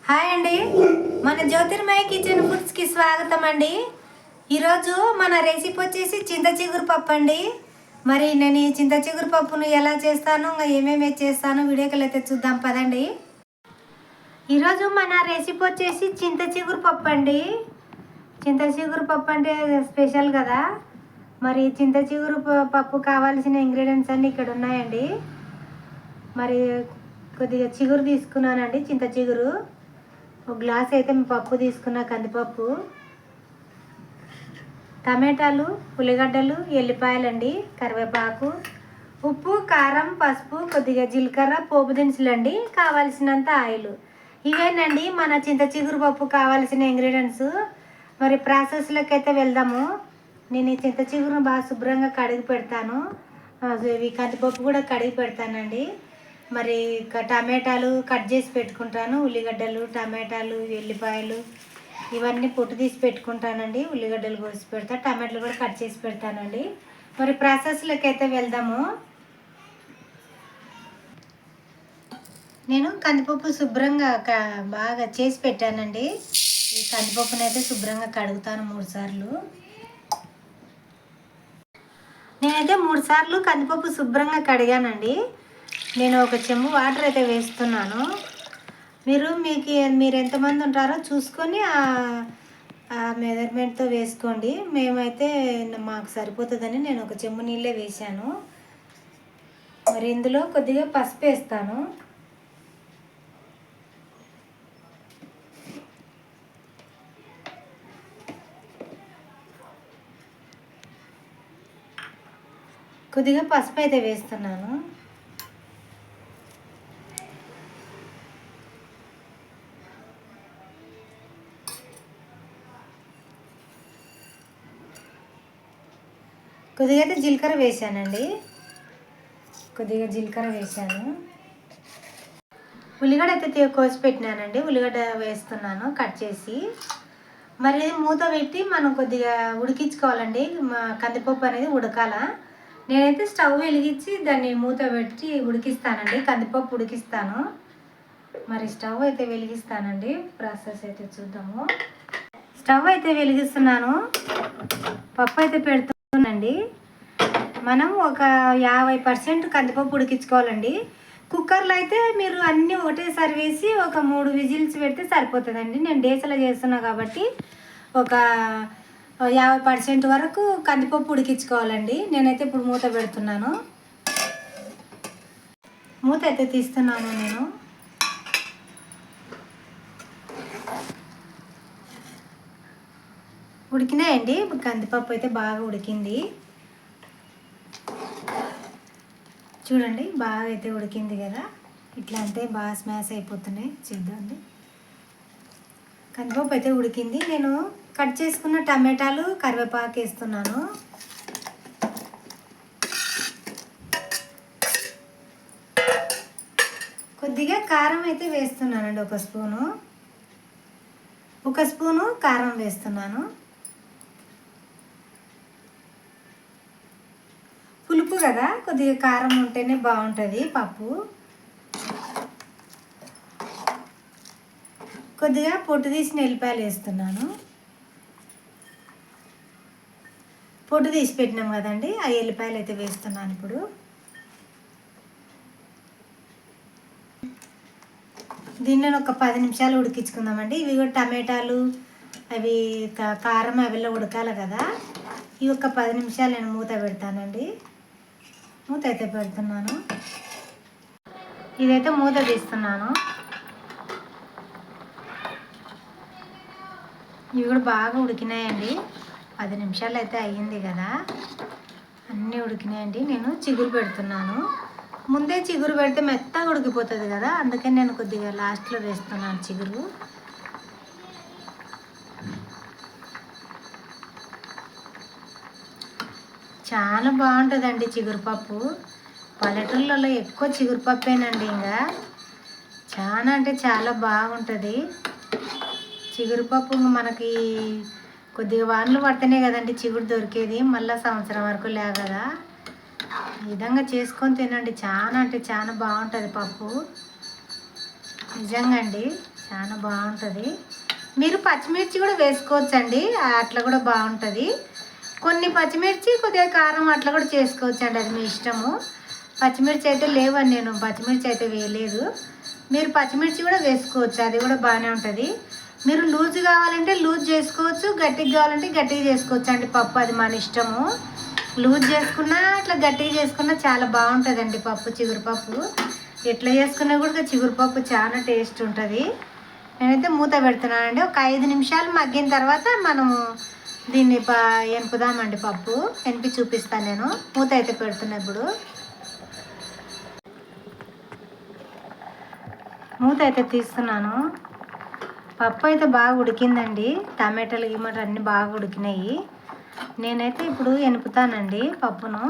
Hi అండి, మన జ్యోతిర్మయ kitchen ఫుడ్స్కి స్వాగతం అండి. ఈరోజు మన రెసిపీ వచ్చేసి చింత చిగురు పప్పు అండి. మరి నేను ఈ చింత చిగురు పప్పును ఎలా చేస్తాను, ఇంకా ఏమేమి చేస్తాను వీడియోకి అయితే చూద్దాం పదండి. ఈరోజు మన రెసిపీ వచ్చేసి చింత చిగురు పప్పు అండి. చింత చిగురు పప్పు అంటే స్పెషల్ కదా. మరి చింత చిగురు పప్పు కావాల్సిన ఇంగ్రీడియంట్స్ అన్నీ ఇక్కడ ఉన్నాయండి. మరి కొద్దిగా చిగురు తీసుకున్నానండి, చింత చిగురు. ఒక గ్లాస్ అయితే పప్పు తీసుకున్న, కందిపప్పు, టమాటాలు, ఉల్లిగడ్డలు, ఎల్లిపాయలండి, కరివేపాకు, ఉప్పు, కారం, పసుపు, కొద్దిగా జీలకర్ర, పోపు దినుసులండి, కావాల్సినంత ఆయిల్. ఇవేనండి మన చింత చిగురు పప్పు కావాల్సిన ఇంగ్రీడియంట్స్. మరి ప్రాసెస్లోకి అయితే వెళ్దాము. నేను ఈ చింత చిగురును బాగా శుభ్రంగా కడిగి పెడతాను. ఇవి కందిపప్పు కూడా కడిగి పెడతానండి. మరి టమాటాలు కట్ చేసి పెట్టుకుంటాను. ఉల్లిగడ్డలు, టమాటాలు, ఎల్లిపాయలు ఇవన్నీ పొట్టు తీసి పెట్టుకుంటానండి. ఉల్లిగడ్డలు కోసి పెడతా, టమాటాలు కూడా కట్ చేసి పెడతానండి. మరి ప్రాసెస్లోకి అయితే వెళ్దాము. నేను కందిపప్పు శుభ్రంగా బాగా చేసి పెట్టానండి. ఈ కందిపప్పును అయితే శుభ్రంగా కడుగుతాను 3 సార్లు. నేనైతే 3 సార్లు కందిపప్పు శుభ్రంగా కడిగానండి. నేను ఒక చెంబు వాటర్ అయితే వేస్తున్నాను. మీరు ఎంతమంది ఉంటారో చూసుకొని ఆ మెజర్మెంట్తో వేసుకోండి. మేమైతే మాకు సరిపోతుందని నేను ఒక చెంబు నీళ్ళే వేసాను. మరి ఇందులో కొద్దిగా పసుపు వేస్తాను. కొద్దిగా పసుపు అయితే వేస్తున్నాను. కొద్దిగా అయితే జీలకర్ర వేసానండి. కొద్దిగా జీలకర్ర వేసాను. ఉల్లిగడ్డ అయితే కోసి పెట్టినానండి. ఉల్లిగడ్డ వేస్తున్నాను కట్ చేసి. మరి మూత పెట్టి మనం కొద్దిగా ఉడికించుకోవాలండి. కందిపప్పు అనేది ఉడకాల. నేనైతే స్టవ్ వెలిగించి దాన్ని మూత పెట్టి ఉడికిస్తానండి. కందిపప్పు ఉడికిస్తాను. మరి స్టవ్ అయితే వెలిగిస్తానండి. ప్రాసెస్ అయితే చూద్దాము. స్టవ్ అయితే వెలిగిస్తున్నాను. పప్పు అయితే పెడుతున్నానండి. మనం ఒక 50% కందిపప్పు ఉడికించుకోవాలండి. కుక్కర్లో అయితే మీరు అన్నీ ఒకటేసారి వేసి ఒక 3 విజిల్స్ పెడితే సరిపోతుందండి. నేను డేసలో చేస్తున్నా కాబట్టి ఒక 50% వరకు కందిపప్పు ఉడికించుకోవాలండి. నేనైతే ఇప్పుడు మూత పెడుతున్నాను. మూత అయితే తీస్తున్నాను నేను. ఉడికినాయండి. కందిపప్పు అయితే బాగా ఉడికింది. చూడండి, బాగా అయితే ఉడికింది కదా. ఇట్లా అంటే బాగా స్మాష్ అయిపోతున్నాయి. చూద్దాండి, కందిపప్పు అయితే ఉడికింది. నేను కట్ చేసుకున్న టమాటాలు, కరివేపాకు వేస్తున్నాను. కొద్దిగా కారం అయితే వేస్తున్నానండి. ఒక స్పూను కారం వేస్తున్నాను. పులుపు కదా, కొద్దిగా కారం ఉంటేనే బాగుంటుంది పప్పు. కొద్దిగా పొట్టు తీసిన ఎల్లిపాయలు వేస్తున్నాను. పొట్టు తీసి పెట్టినాం కదండి, ఆ ఎల్లిపాయలు అయితే వేస్తున్నాను ఇప్పుడు. దీన్ని ఒక 10 నిమిషాలు ఉడికించుకుందామండి. ఇవి కూడా టమాటాలు అవి కారం అవిలో ఉడకాలి కదా. ఇవి ఒక 10 నిమిషాలు నేను మూత పెడతానండి. మూత అయితే పెడుతున్నాను. ఇదైతే మూత తీస్తున్నాను. ఇవి కూడా బాగా ఉడికినాయండి. 10 నిమిషాలు అయితే అయ్యింది కదా. అన్నీ ఉడికినాయండి. నేను చిగురు పెడుతున్నాను. ముందే చిగురు పెడితే మెత్తగా ఉడికిపోతుంది కదా, అందుకని నేను కొద్దిగా లాస్ట్లో వేస్తున్నాను చిగురు. చాలా బాగుంటుందండి చిగురుపప్పు. పల్లెటూళ్ళలో ఎక్కువ చిగురుపప్పేనండి. ఇంకా చాలా అంటే చాలా బాగుంటుంది చిగురుపప్పు. మనకి కొద్దిగా వానలు పడితేనే కదండి చిగురు దొరికేది. మళ్ళీ సంవత్సరం వరకు లే కదా. ఈ విధంగా చేసుకొని తినండి. చాలా అంటే చాలా బాగుంటుంది పప్పు. నిజంగా అండి. చాలా బాగుంటుంది. మీరు పచ్చిమిర్చి కూడా వేసుకోవచ్చండి, అట్లా కూడా బాగుంటుంది. కొన్ని పచ్చిమిర్చి కొద్దిగా కారం అట్లా కూడా చేసుకోవచ్చండి, అది మీ ఇష్టము. పచ్చిమిర్చి అయితే లేవని నేను పచ్చిమిర్చి అయితే వేయలేదు. మీరు పచ్చిమిర్చి కూడా వేసుకోవచ్చు, అది కూడా బాగానే ఉంటుంది. మీరు లూజ్ కావాలంటే లూజ్ చేసుకోవచ్చు, గట్టిగా కావాలంటే గట్టిగా చేసుకోవచ్చు అండి పప్పు, అది మన ఇష్టము. లూజ్ చేసుకున్నా అట్లా గట్టిగా చేసుకున్నా చాలా బాగుంటుందండి పప్పు, చిగురుపప్పు. ఎట్లా చేసుకున్నా కూడా చిగురుపప్పు చాలా టేస్ట్ ఉంటుంది. నేనైతే మూత పెడుతున్నానండి. ఒక 5 నిమిషాలు మగ్గిన తర్వాత మనము దీన్ని ఎనుపుదామండి. పప్పు ఎనిపి చూపిస్తాను నేను. మూత అయితే పెడుతున్నా ఇప్పుడు. మూత అయితే తీస్తున్నాను. పప్పు అయితే బాగా ఉడికిందండి, టమాటాలు గిమాటలు అన్నీ బాగా ఉడికినాయి. నేనైతే ఇప్పుడు ఎనుపుతానండి పప్పును.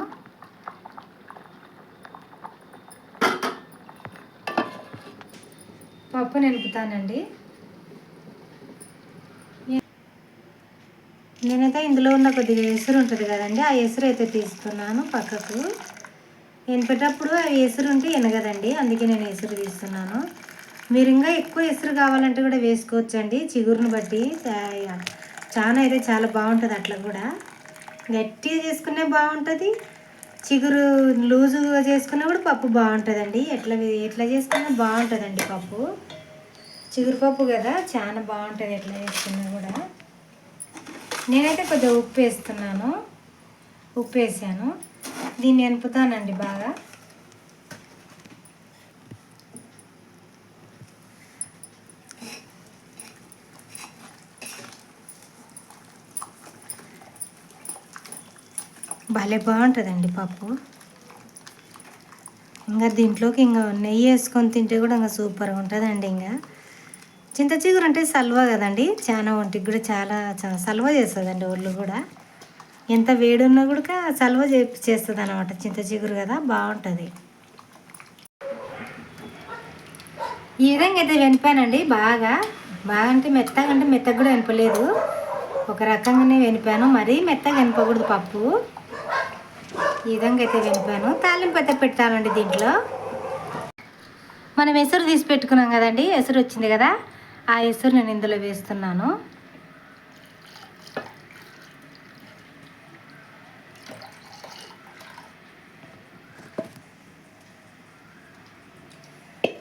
పప్పును ఎనుపుతానండి. నేనైతే ఇందులో ఉన్న కొద్దిగా ఎసురు ఉంటుంది కదండి, ఆ ఎసురు అయితే తీస్తున్నాను పక్కకు. ఎనిపేటప్పుడు ఆ ఎసురు ఉంటే ఎనగదండి, అందుకే నేను ఎసురు తీస్తున్నాను. మీరు ఇంకా ఎక్కువ ఎసురు కావాలంటే కూడా వేసుకోవచ్చండి, చిగురుని బట్టి. చాలా అయితే చాలా బాగుంటుంది. అట్లా కూడా గట్టిగా చేసుకునే బాగుంటుంది, చిగురు లూజుగా చేసుకున్నా కూడా పప్పు బాగుంటుందండి. ఎట్లా చేసుకున్నా బాగుంటుందండి పప్పు. చిగురు పప్పు కదా, చాలా బాగుంటుంది ఎట్లా చేసుకున్నా కూడా. నేనైతే కొద్దిగా ఉప్పు వేస్తున్నాను, ఉప్పు వేసాను. దీన్ని ఎనుపుతానండి బాగా. భలే బాగుంటుందండి పప్పు. ఇంకా దీంట్లోకి ఇంకా నెయ్యి వేసుకొని తింటే కూడా ఇంకా సూపర్గా ఉంటుందండి. ఇంకా చింత చిగురు అంటే సల్వ కదండి, చాలా ఒంటికి కూడా చాలా సల్వ చేస్తుందండి ఒళ్ళు కూడా. ఎంత వేడున్నా కూడా సల్వ చేస్తుంది అనమాట, చింత చిగురు కదా, బాగుంటుంది. ఈ విధంగా అయితే వెనిపానండి బాగా. అంటే మెత్తగా కూడా వెనపలేదు, ఒక రకంగానే వెనిపాను. మరీ మెత్తగా వెనపకూడదు పప్పు. ఈ విధంగా అయితే వెనిపాను. తాలింపు అయితే పెట్టానండి దీంట్లో. మనం ఎసురు తీసి పెట్టుకున్నాం కదండి, ఎసురు వచ్చింది కదా, ఆ ఎసురు నేను ఇందులో వేస్తున్నాను.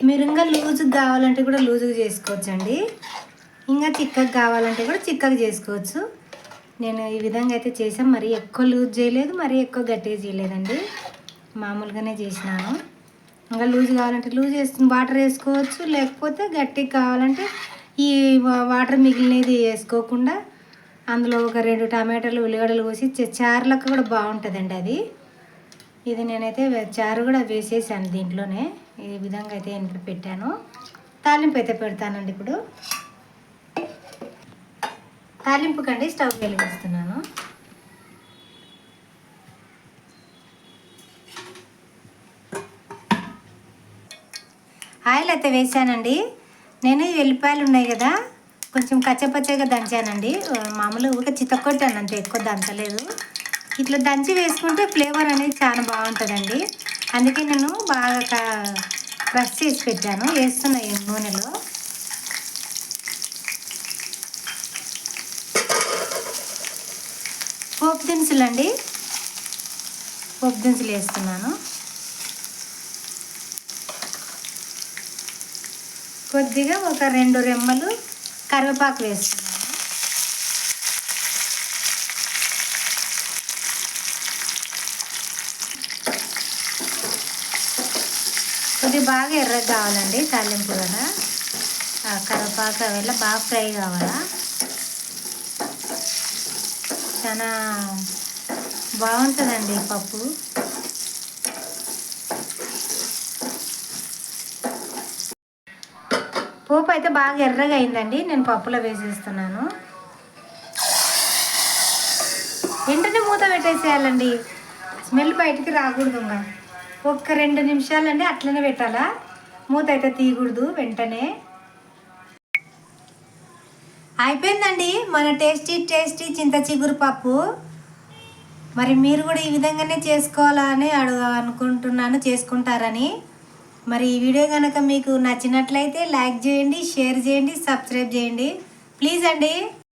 మీరు ఇంకా లూజుగా కావాలంటే కూడా లూజుగా చేసుకోవచ్చండి, ఇంకా చిక్కగా కావాలంటే కూడా చిక్కగా చేసుకోవచ్చు. నేను ఈ విధంగా అయితే చేసాను. మరీ ఎక్కువ లూజ్ చేయలేదు, మరీ ఎక్కువ గట్టిగా చేయలేదండి, మామూలుగానే చేసినాను. ఇంకా లూజ్ కావాలంటే లూజ్ వేసుకుని వాటర్ వేసుకోవచ్చు, లేకపోతే గట్టిగా కావాలంటే ఈ వాటర్ మిగిలినది వేసుకోకుండా అందులో ఒక 2 టమాటాలు ఉల్లిగడ్డలు కోసి చారులకు కూడా బాగుంటుందండి అది. ఇది నేనైతే చారు కూడా వేసేసాను దీంట్లోనే. ఈ విధంగా అయితే ఎనిపి పెట్టాను. తాలింపు అయితే పెడతానండి ఇప్పుడు. తాలింపుకండి స్టవ్ వెలిగిస్తున్నాను. ఆయిల్ అయితే వేసానండి. నేను వెల్లిపాయలు ఉన్నాయి కదా, కొంచెం కచ్చపచ్చగా దంచానండి. మామూలుగా ఊరికే చితక్కొట్టాను అంతే, ఎక్కువ దంచలేదు. ఇట్లా దంచి వేసుకుంటే ఫ్లేవర్ అనేది చాలా బాగుంటుందండి. అందుకే నేను బాగా క్రష్ చేసి పెట్టాను, వేస్తున్నాయి నూనెలో. పోపు దినుసులు అండి, పోపు దినుసులు వేస్తున్నాను. కొద్దిగా ఒక 2 రెమ్మలు కరివేపాకు వేస్తున్నాను. కొద్దిగా బాగా ఎర్రగా కావాలండి తాలింపు కదా, కరివేపాకు అవి బాగా ఫ్రై కావాలా. చాలా బాగుంటుందండి పప్పు. పోపు అయితే బాగా ఎర్రగా అయిందండి, నేను పప్పులో వేసేస్తున్నాను. వెంటనే మూత పెట్టేసేయాలండి, స్మెల్ బయటికి రాకూడదు. ఇంకా ఒక్క 2 నిమిషాలండి అట్లనే పెట్టాలా, మూత అయితే తీయకూడదు వెంటనే. అయిపోయిందండి మన టేస్టీ చింత చిగురు పప్పు. మరి మీరు కూడా ఈ విధంగానే చేసుకోవాలని అనుకుంటున్నాను, చేసుకుంటారని. మరి ఈ వీడియో కనుక మీకు నచ్చినట్లయితే లైక్ చేయండి, షేర్ చేయండి, సబ్స్క్రైబ్ చేయండి ప్లీజ్ అండి.